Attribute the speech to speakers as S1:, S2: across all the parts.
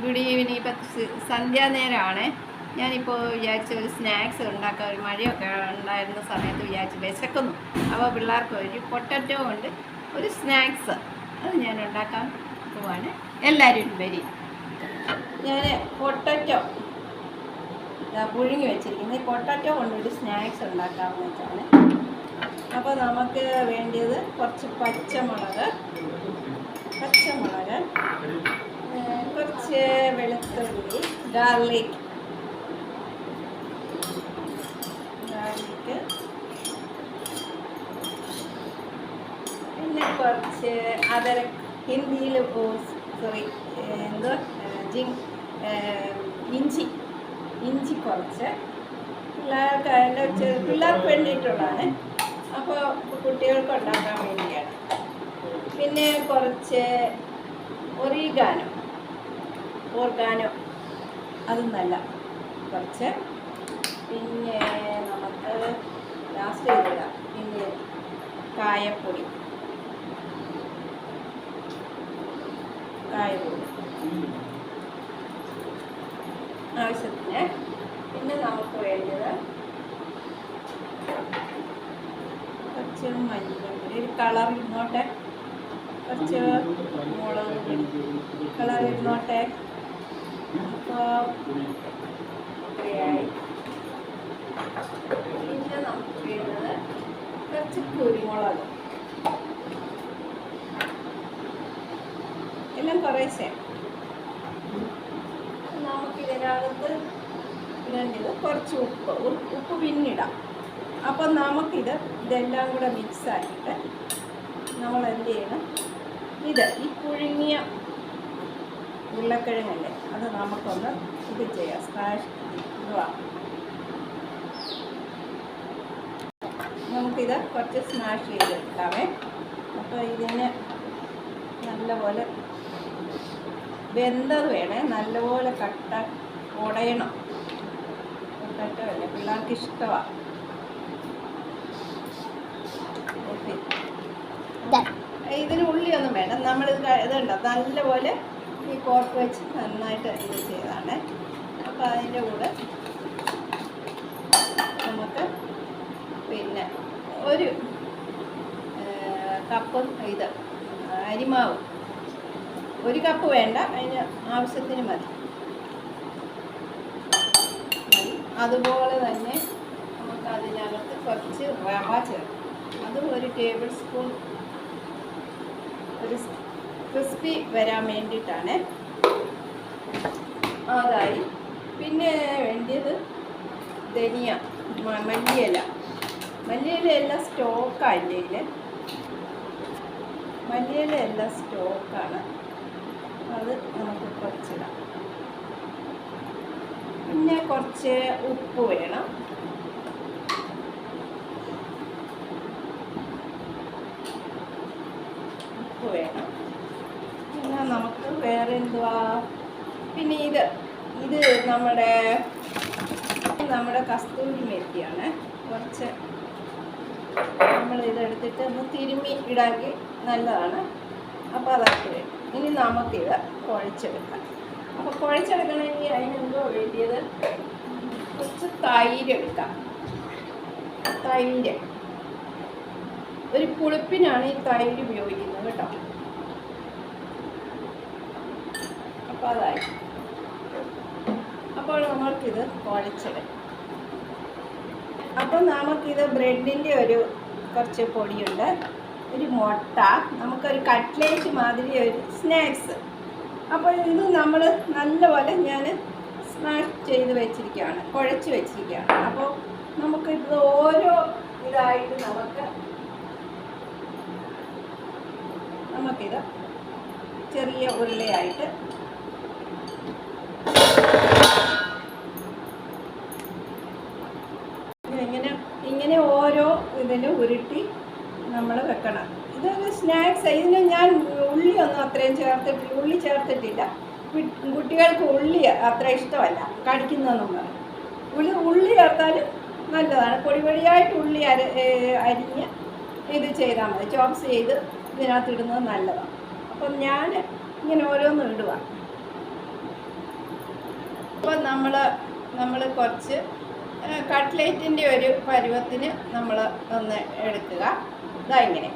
S1: Good evening. ഇപ്പം സന്ധ്യാനേരമാണ്. ഞാനിപ്പോൾ വിചാരിച്ച ഒരു സ്നാക്സ് ഉണ്ടാക്കാൻ, ഒരു മഴയൊക്കെ ഉണ്ടായിരുന്ന സമയത്ത് വിചാരിച്ച് വിശക്കുന്നു. അപ്പോൾ പിള്ളേർക്ക് ഒരു പൊട്ടറ്റോ കൊണ്ട് ഒരു സ്നാക്സ് അത് ഞാൻ ഉണ്ടാക്കാൻ പോവാണ്. എല്ലാവരും വരി. ഞാൻ പൊട്ടറ്റോ പുഴുങ്ങി വെച്ചിരിക്കുന്നത് പൊട്ടറ്റോ കൊണ്ടൊരു സ്നാക്സ് ഉണ്ടാക്കാമെന്ന് വെച്ചാണ്. അപ്പോൾ നമുക്ക് വേണ്ടിയത് കുറച്ച് പച്ചമുളക്, കുറച്ച് വെളുത്തുള്ളി, ഗാർലിക്, പിന്നെ കുറച്ച് ഹിന്ദിയിൽ ഇഞ്ചി കുറച്ച് പിള്ളേർക്ക് വേണ്ടിയിട്ടുള്ളതാണ്. അപ്പോൾ കുട്ടികൾക്ക് ഉണ്ടാക്കാൻ വേണ്ടിയാണ്. പിന്നെ കുറച്ച് ഓർഗാനോ അതും നല്ല കുറച്ച്. പിന്നെ നമുക്ക് ലാസ്റ്റ് ചെയ്തിടാം. പിന്നെ കായപ്പൊടി ആവശ്യത്തിന്. പിന്നെ നമുക്ക് വേണ്ടത് കുറച്ച് മഞ്ഞൾപ്പൊടി, ഒരു കളർ ഇരുന്നോട്ടെ, കുറച്ച് മുളക് പൊടി കളർ ഇരുന്നോട്ടെ. അപ്പോൾ ഫ്രൈയായി. പിന്നെ നമുക്ക് വേണ്ടത് കുറച്ച് കുരുമുളക്, എല്ലാം കുറേശ്ശെ. നമുക്കിതിനകത്ത് ഇടേണ്ടത് കുറച്ച് ഉപ്പ് പിന്നിടാം. അപ്പം ഇതെല്ലാം കൂടെ മിക്സാക്കിയിട്ട് നമ്മൾ എന്ത് ചെയ്യണം, ഈ പുഴുങ്ങിയ ഉരുളക്കിഴങ്ങല്ലേ അത് നമുക്കൊന്ന് ചെയ്യാം. സ്മാഷ് നമുക്കിത് കുറച്ച് സ്മാഷ് ചെയ്തെടുക്കാമേ. അപ്പോൾ ഇതിന് നല്ലപോലെ വെന്തത് വേണേ, നല്ലപോലെ ഉടയണം. പൊട്ടറ്റോല്ലേ പിള്ളേർക്ക് ഇഷ്ടമാണ്. ഇതിന് ഉള്ളിയൊന്നും വേണ്ട. നമ്മൾ ഇതുണ്ടോ നല്ലപോലെ ഈ പോർക്ക് വെച്ച് നന്നായിട്ട് ഇത് ചെയ്തതാണ്. അപ്പോൾ അതിൻ്റെ കൂടെ നമുക്ക് പിന്നെ ഒരു കപ്പ് അരിമാവ്, ഒരു കപ്പ് വേണ്ട, അതിന് ആവശ്യത്തിന് മതി. അതുപോലെ തന്നെ നമുക്ക് അതിനകത്ത് കുറച്ച് റവ ചേർക്കാം. അതും ഒരു ടേബിൾ സ്പൂൺ, ഒരു ക്രിസ്പി വരാൻ വേണ്ടിയിട്ടാണ്. അതായി. പിന്നെ വേണ്ടിയത് ധനിയ, മല്ലിയില എല്ലാം സ്റ്റോക്കാണ്. മല്ലിയില എല്ലാം സ്റ്റോക്കാണ്. അത് നമുക്ക് കുറച്ചിടാം. പിന്നെ കുറച്ച് ഉപ്പ് വേണം. പിന്നെ നമുക്ക് വേറെ എന്തുവാ, പിന്നെ ഇത് നമ്മുടെ കസ്തൂരി മെത്തിയാണ്. കുറച്ച് നമ്മൾ ഇതെടുത്തിട്ട് ഒന്ന് തിരുമ്മി ഇടാക്കി നല്ലതാണ്. അപ്പോൾ അതൊക്കെ വേണം. ഇനി നമുക്കിത് കുഴച്ചെടുക്കാം. അപ്പോൾ കുഴച്ചെടുക്കണമെങ്കിൽ അതിനെന്തോ വേണ്ടിയത്, കുറച്ച് തൈര് എടുക്കാം. ഒരു പുളിപ്പിനാണ് ഈ തൈര് ഉപയോഗിക്കുന്നത് കേട്ടോ. അപ്പോൾ അതായി. അപ്പോൾ നമ്മൾക്കിത് കുഴച്ചെടുക്കാം. അപ്പോൾ നമുക്കിത് ബ്രെഡിൻ്റെ കുറച്ച് പൊടിയുണ്ട്, ഒരു മുട്ട, നമുക്കൊരു കട്ട്ലേറ്റ് മാതിരി ഒരു സ്നാക്സ്. അപ്പോൾ ഇത് നമ്മൾ നല്ലപോലെ ഞാൻ സ്മാഷ് ചെയ്ത് വെച്ചിരിക്കുകയാണ്, കുഴച്ച് വെച്ചിരിക്കുകയാണ്. അപ്പോൾ നമുക്കിത് ഓരോ ഇതായിട്ട് നമുക്കിത് ചെറിയ ഉരുളയായിട്ട് ഇങ്ങനെ ഓരോ ഇതിലും ഉരുട്ടി നമ്മൾ വെക്കണം. ഇതൊരു സ്നാക്സ്. ഇതിന് ഞാൻ ഉള്ളിയൊന്നും അത്രയും ഉള്ളി ചേർത്തിട്ടില്ല. കുട്ടികൾക്ക് ഉള്ളി അത്ര ഇഷ്ടമല്ല, കടിക്കുന്നതെന്നും പറയും. ഉള്ളി ചേർത്താലും നല്ലതാണ്. പൊടിയായിട്ട് ഉള്ളി അരിഞ്ഞ് ഇത് ചെയ്താൽ മതി. ചോപ്സ് ചെയ്ത് ഇതിനകത്ത് ഇടുന്നത് നല്ലതാണ്. അപ്പം ഞാൻ ഇങ്ങനെ ഓരോന്നും ഇടുക. അപ്പോൾ നമ്മൾ കുറച്ച് കട്ട്ലേറ്റിൻ്റെ ഒരു പരുവത്തിന് നമ്മൾ ഒന്ന് എടുക്കുക. ഇതാ ഇങ്ങനെ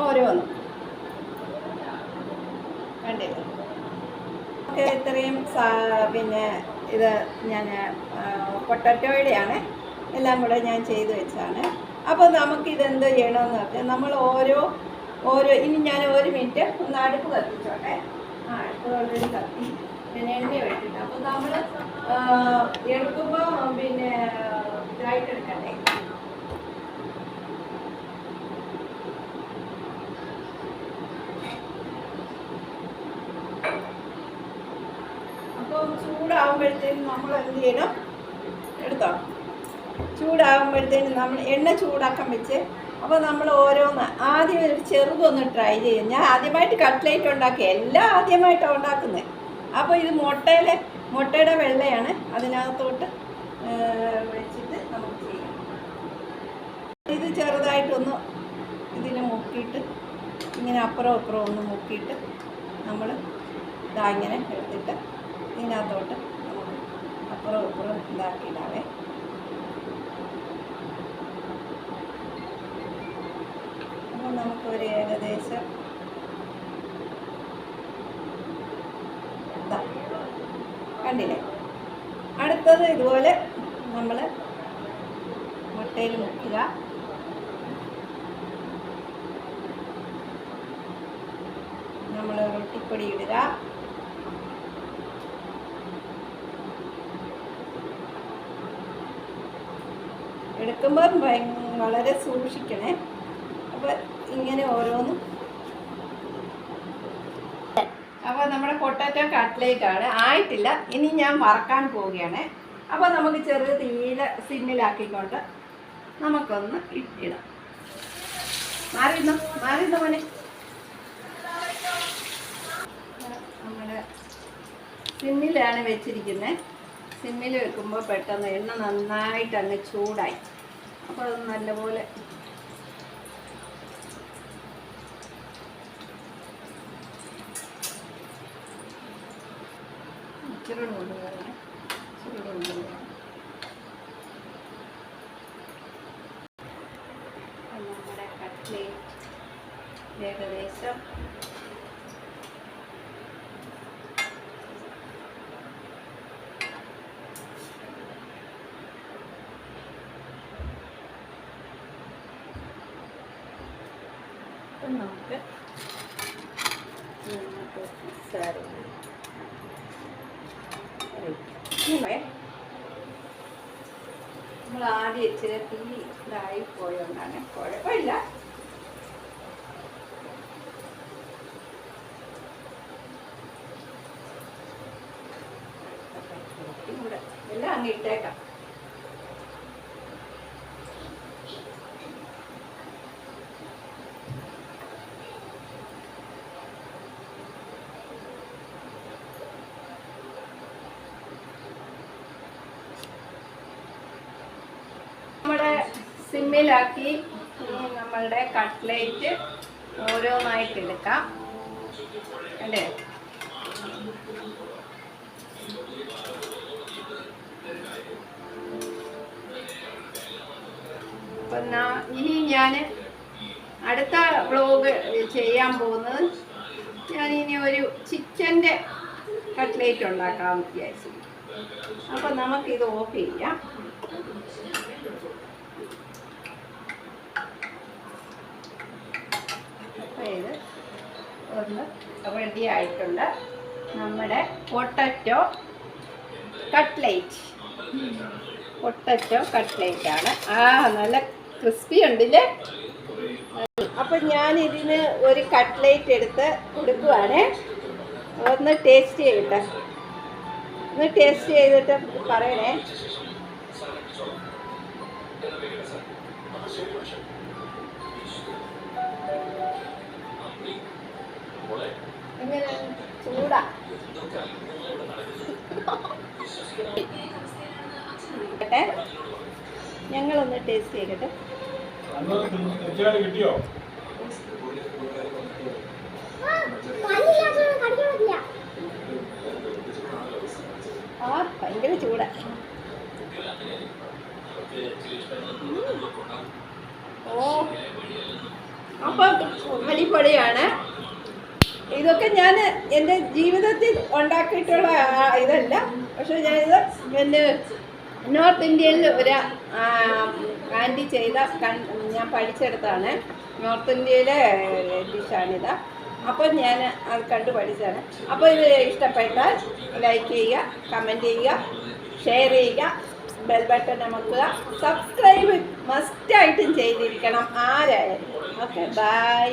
S1: ഓരോന്നും കണ്ടില്ലേ. ഇത്രയും പിന്നെ ഇത് ഞാൻ പൊട്ടറ്റോയുടെയാണ്, എല്ലാം കൂടെ ഞാൻ ചെയ്ത് വെച്ചാണ്. അപ്പോൾ നമുക്കിതെന്ത് ചെയ്യണമെന്ന് പറഞ്ഞാൽ നമ്മൾ ഓരോ ഇനി ഞാൻ 1 മിനിറ്റ് ഒന്ന് അടുപ്പ് കത്തിച്ചോട്ടെ. അടുപ്പ് ഓൾറെഡി കത്തി, പിന്നെ എണ്ണ വെച്ചിട്ട്. അപ്പോൾ നമ്മൾ എടുക്കുമ്പോൾ പിന്നെ ഇതായിട്ടെടുക്കണ്ടേ. അപ്പോൾ ചൂടാകുമ്പോഴത്തേനും നമ്മൾ എന്ത് ചെയ്യണം, എടുത്തോ, ചൂടാകുമ്പോഴത്തേനും നമ്മൾ എണ്ണ ചൂടാക്കാൻ വെച്ച്. അപ്പോൾ നമ്മൾ ഓരോന്ന് ആദ്യം ഒരു ചെറുതൊന്ന് ട്രൈ ചെയ്യും. ഞാൻ ആദ്യമായിട്ട് കട്ട്ലേറ്റ് ഉണ്ടാക്കി, എല്ലാം ആദ്യമായിട്ടാണ് ഉണ്ടാക്കുന്നത്. അപ്പോൾ ഇത് മുട്ടയുടെ വെള്ളയാണ്, അതിനകത്തോട്ട് വെച്ചിട്ട് നമുക്ക് ചെയ്യാം. ഇത് ചെറുതായിട്ടൊന്ന് ഇതിന് മുക്കിയിട്ട് ഇങ്ങനെ അപ്പുറം ഒന്ന് മുക്കിയിട്ട് നമ്മൾ ഇതാ ഇങ്ങനെ എടുത്തിട്ട് ഇതിനകത്തോട്ട് നമുക്ക് അപ്പുറം ഇതാക്കിയിടാവേ. അപ്പോൾ നമുക്കൊരു ഏകദേശം കണ്ടില്ലേ. അടുത്തത് ഇതുപോലെ നമ്മൾ മുട്ടയിൽ മുക്കുക. നമ്മൾ റൊട്ടിപ്പൊടി ഇടുക. എടുക്കുമ്പോൾ വളരെ സൂക്ഷിക്കണേ. അപ്പോൾ ഇങ്ങനെ ഓരോന്നും. അപ്പോൾ നമ്മുടെ പൊട്ടാറ്റോ കട്ട്ലേറ്റ് ആണ്, ആയിട്ടില്ല. ഇനി ഞാൻ വറക്കാൻ പോവുകയാണ്. അപ്പോൾ നമുക്ക് ചെറിയ തീയില സിമ്മിലാക്കിക്കൊണ്ട് നമുക്കൊന്ന് ഇടാം. മാറിയിരുന്നോ മോനെ. നമ്മുടെ സിമ്മിലാണ് വെച്ചിരിക്കുന്നത്. സിമ്മിൽ വെക്കുമ്പോൾ പെട്ടെന്ന് എണ്ണ നന്നായിട്ട് അങ്ങ് ചൂടായി. അപ്പോൾ അത് നല്ലപോലെ നമ്മുടെ കട്ട്ലേറ്റ് ഏകദേശം നമുക്ക് നമ്മൾ ആദ്യം ഇച്ചിരി തീ ഇതായി പോയോണ്ടാണ്, കുഴപ്പമില്ല. എല്ലാം അങ്ങ് ഇട്ടേക്കാം. നമ്മുടെ സിമ്മിലാക്കി നമ്മളുടെ കട്ട്ലേറ്റ് ഓരോന്നായിട്ട് എടുക്കാം അല്ലേ. അപ്പം ഇനി ഞാൻ അടുത്ത വ്ലോഗ് ചെയ്യാൻ പോകുന്നത്, ഞാനിനി ഒരു ചിക്കൻ്റെ കട്ട്ലേറ്റ് ഉണ്ടാക്കാമെന്ന് വിചാരിച്ചു. അപ്പം നമുക്കിത് ഓഫ് ചെയ്യാം. ഇത് ഒന്ന് റെഡി ആയിട്ടുണ്ട് നമ്മുടെ പൊട്ടറ്റോ കട്ട്ലേറ്റ്. ആണ്. നല്ല ക്രിസ്പി ഉണ്ടല്ലേ. അപ്പം ഞാനിതിന് ഒരു കട്ട്ലേറ്റ് എടുത്ത് കൊടുക്കുവാണ്. ഒന്ന് ടേസ്റ്റ് ചെയ്യട്ടെ. ഒന്ന് ടേസ്റ്റ് ചെയ്തിട്ട് പറയണേ. എങ്ങനെ ചൂടാ. ഞങ്ങളൊന്ന് ടേസ്റ്റ് ചെയ്യട്ടെ.
S2: കിട്ടിയോ?
S1: ഭയങ്കര ചൂടാ. ഓ അപ്പം അടിപൊളിയാണ്. ഇതൊക്കെ ഞാൻ എൻ്റെ ജീവിതത്തിൽ ഉണ്ടാക്കിയിട്ടുള്ള ഇതല്ല, പക്ഷെ ഞാനിത് എൻ്റെ നോർത്ത് ഇന്ത്യയിൽ ഒരു ആൻറ്റി ചെയ്ത ഞാൻ പഠിച്ചെടുത്താണ്. നോർത്ത് ഇന്ത്യയിലെ ഡിഷാണിത്. അപ്പം ഞാൻ അത് കണ്ടു പഠിച്ചതാണ്. അപ്പോൾ ഇത് ഇഷ്ടപ്പെട്ടാൽ ലൈക്ക് ചെയ്യുക, കമൻറ്റ് ചെയ്യുക, ഷെയർ ചെയ്യുക, ബെൽ ബട്ടൺ അമർത്തുക, സബ്സ്ക്രൈബ് മസ്റ്റായിട്ടും ചെയ്തിരിക്കണം ആരായാലും. Okay, by.